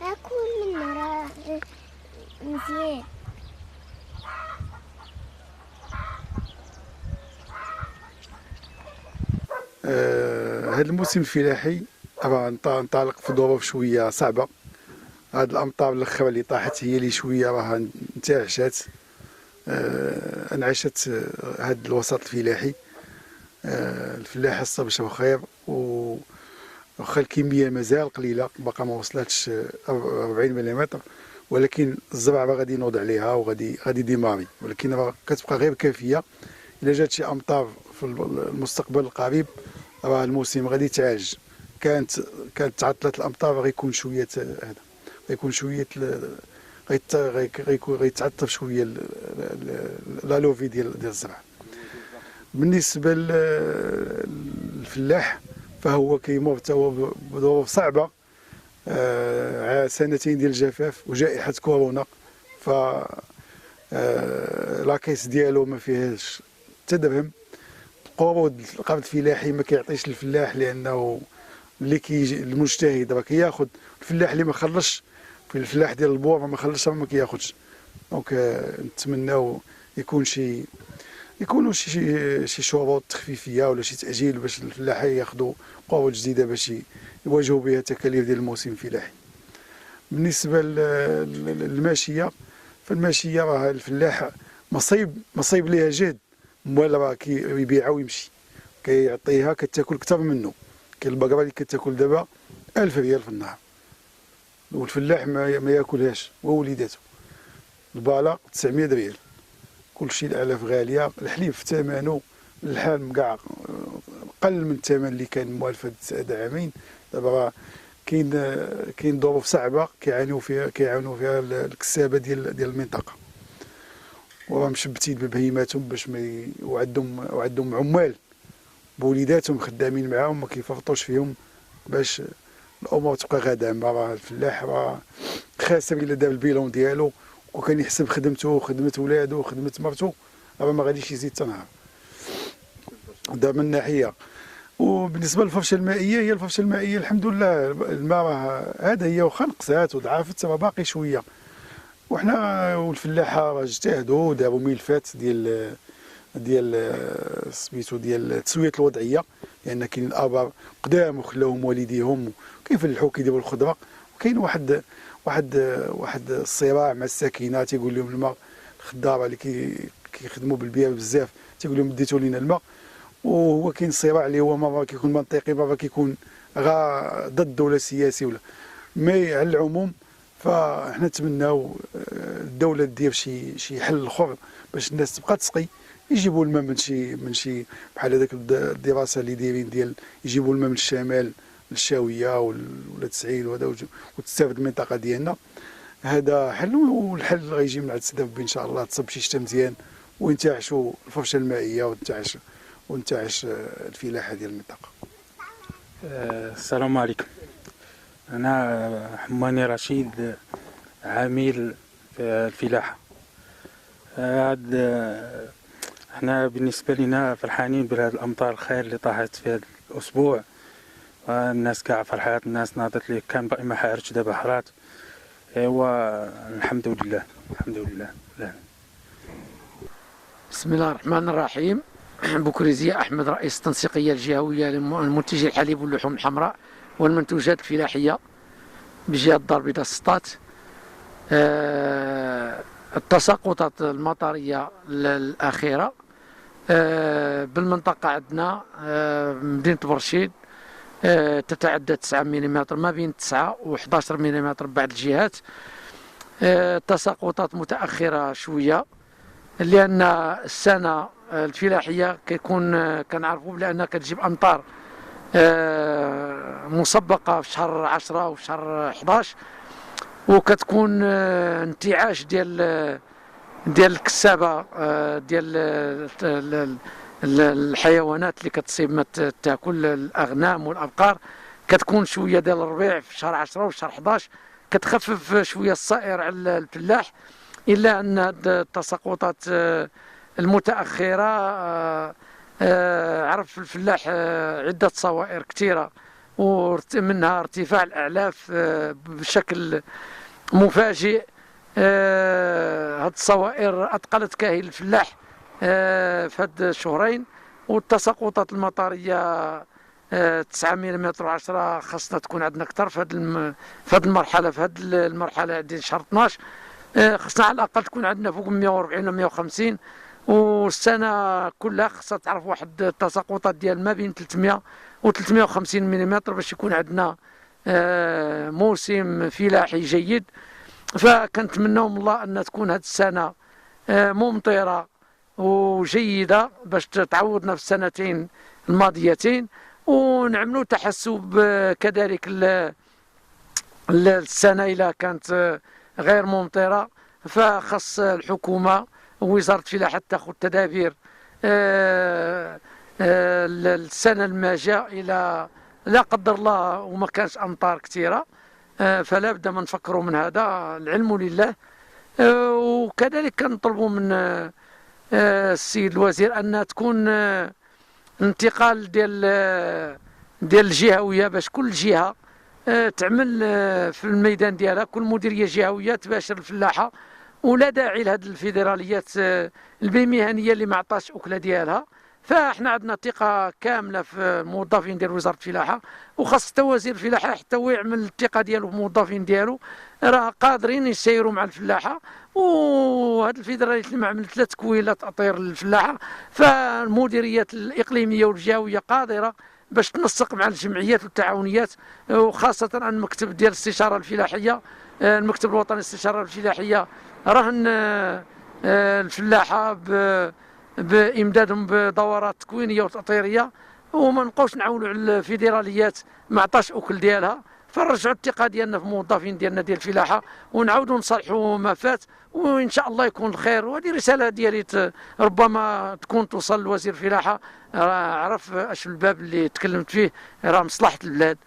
اكل منه راه مزيان. هذا الموسم الفلاحي طبعا ننطلق في ظروف شويه صعبه. هاد الامطار الاخرى اللي طاحت هي اللي شويه راها انتعشات انعشت هاد الوسط الفلاحي. الفلاح حس بشي خير، وخا الكميه مازال قليله، باقا ما وصلتش 40 ملم، ولكن الزرع راه غادي ينوض عليها وغادي ديماري، ولكن راه كتبقى غير كافيه. الا جات شي امطار في المستقبل القريب راه الموسم غادي يتعالج. كانت تعطلت الامطار غيكون شويه هذا، غيكون شويه غيتعطل شويه لا لوفي ديال الزرع. بالنسبه للفلاح فهو كيمر حتى هو بظروف صعبه، سنتين ديال الجفاف وجائحه كورونا، ف لاكيس ديالو ما فيهاش حتى درهم. قروض القرض الفلاحي ما كيعطيش الفلاح، لانه اللي كيجي المجتهد راه كياخذ، الفلاح اللي ما خلصش في الفلاح ديال البور ما خلصش ما كياخذش. دونك نتمناو يكونوا شي شروط تخفيفيه ولا شي تاجيل باش الفلاحين ياخذوا قروض جديده باش يواجهوا بها التكاليف ديال الموسم الفلاحي. بالنسبه للماشيه، فالماشيه راه الفلاح مصيب ليها جهد، موال راه كيبيعها ويمشي، كيعطيها كتاكل اكثر منه. كاين البقره اللي كتاكل دابا 1000 ريال في النهار، والفلاح ما ياكلهاش ووليداته. الباله 900 ريال، كلشي الالاف غاليه. الحليب في ثمنه الحال كاع قل من الثمن اللي كان موالف هاد عامين. دابا راه كاين ظروف صعبه كيعانيو فيها الكسابه ديال المنطقه، وراه مشبتين ببهيماتهم باش ما وعندهم عمال بوليداتهم خدامين معاهم، ما كيفرطوش فيهم باش الامور تبقى غادامه. راه الفلاح راه خاسر الا دار البيلون ديالو وكان يحسب خدمته وخدمه ولادو وخدمه مرته، راه ما غاديش يزيد تنهار. دا من ناحيه. وبالنسبه للفرشه المائيه، هي الفرشه المائيه الحمد لله الماء راه هذا هي، واخا نقصات وضعفت راه باقي شويه. وحنا والفلاحه راه اجتهدوا وداروا ملفات ديال سميتو ديال التسويه الوضعيه، لان كاين اباء قدام وخلاوهم والديهم كيفلحوا كيديروا الخضره. وكاين واحد الصراع مع الساكنه، تيقول لهم الماء، الخضاره اللي كيخدموا بالبيئه بزاف تيقول لهم ديتوا لينا الماء. وهو كاين صراع اللي هو مره كيكون منطقي، مره كيكون غا ضد ولا سياسي ولا مي. على العموم فاحنا نتمناو الدوله دير شي حل اخر باش الناس تبقى تسقي. يجيبوا الماء من شي بحال هذاك الدراسه اللي دايرين ديال يجيبوا الماء من الشمال، الشاويه ولا تسعيد وهذا، وتستافد المنطقه ديالنا. هذا حل، والحل غيجي من عند سيدي ربي ان شاء الله. تصب شي شتا مزيان وينتعشوا الفرشه المائيه وانتعش الفلاحه ديال المنطقه. السلام عليكم. انا حماني رشيد، عميل في الفلاحه. احنا بالنسبه لنا فرحانين بهذه الامطار الخير اللي طاحت في هذا الاسبوع. الناس كاع فرحات، الناس ناضت ليه، كان باقي ما حارتش دابا حرات. ايوا الحمد لله الحمد لله. لا. بسم الله الرحمن الرحيم. بوكريزية أحمد، رئيس التنسيقية الجهوية لمنتجي الحليب واللحوم الحمراء والمنتوجات الفلاحية بجهة الدار البيضاء سطات. التساقطات المطرية الأخيرة بالمنطقة عندنا مدينة برشيد تتعدى 9 ملم، ما بين 9 و 11 ملم بعض الجهات. تساقطات متأخرة شوية، لأن السنة الفلاحية كنعرفوا بأنها كتجيب أمطار مسبقة في شهر 10 وفي شهر 11، وكتكون انتعاش ديال الكسابة ديال الحيوانات اللي كتصيب تاكل الأغنام والأبقار. كتكون شوية ديال الربيع في شهر 10 وفي شهر 11 كتخفف شوية الصائر على الفلاح، إلا أن التساقطات المتأخرة عرف الفلاح عدة صوائر كثيرة، ومنها ارتفاع الأعلاف بشكل مفاجئ. هاد الصوائر أثقلت كاهل الفلاح في هاد الشهرين. والتساقطات المطرية 9 ملم و10 خاصنا تكون عندنا أكثر في هاد المرحلة ديال شهر 12. خصنا على الأقل تكون عندنا فوق 140 و 150، والسنة كلها خصها تعرف واحد التساقطات ديال ما بين 300 و 350 ملم باش يكون عندنا موسم فلاحي جيد. فكنتمناو من الله أن تكون هذه السنة ممطرة وجيدة باش تعوضنا في السنتين الماضيتين، ونعملوا تحسب كذلك السنة إذا كانت غير ممطرة، فخص الحكومة ووزارة الفلاحة تاخذ تدابير السنة الماجية إلى لا قدر الله وما كانش أمطار كثيرة. فلا بد ما نفكروا من هذا، العلم لله. وكذلك كنطلبوا من السيد الوزير أن تكون انتقال ديال الجهوية، باش كل جهة تعمل في الميدان ديالها، كل مديرية جهوية تباشر الفلاحة، ولا داعي لهذه الفيدراليات البيمهنية اللي ما عطاش أكلة ديالها. فاحنا عندنا ثقة كاملة في الموظفين ديال وزارة الفلاحة، وخاص حتى وزير الفلاحة حتى هو يعمل الثقة ديالو في الموظفين ديالو، راه قادرين يسيروا مع الفلاحة. وهاد الفيدراليات اللي ما عملت لا تكوين لا تأطير للفلاحة، فالمديريات الإقليمية والجهوية قادرة باش تنسق مع الجمعيات والتعاونيات، وخاصة المكتب ديال الاستشارة الفلاحية، المكتب الوطني للاستشارة الفلاحية راهن الفلاحة بإمدادهم بدورات تكوينية وتأطيرية، وما نبقاوش نعاونوا على الفيدراليات ما عطاش أكل ديالها. فنرجعوا الثقة ديالنا في الموظفين ديالنا ديال الفلاحة، ونعاودوا نصلحوا ما فات، وإن شاء الله يكون الخير. وهذه رسالة ديالي ربما تكون توصل لوزير الفلاحة، عرف اش الباب اللي تكلمت فيه، راه مصلحة البلاد.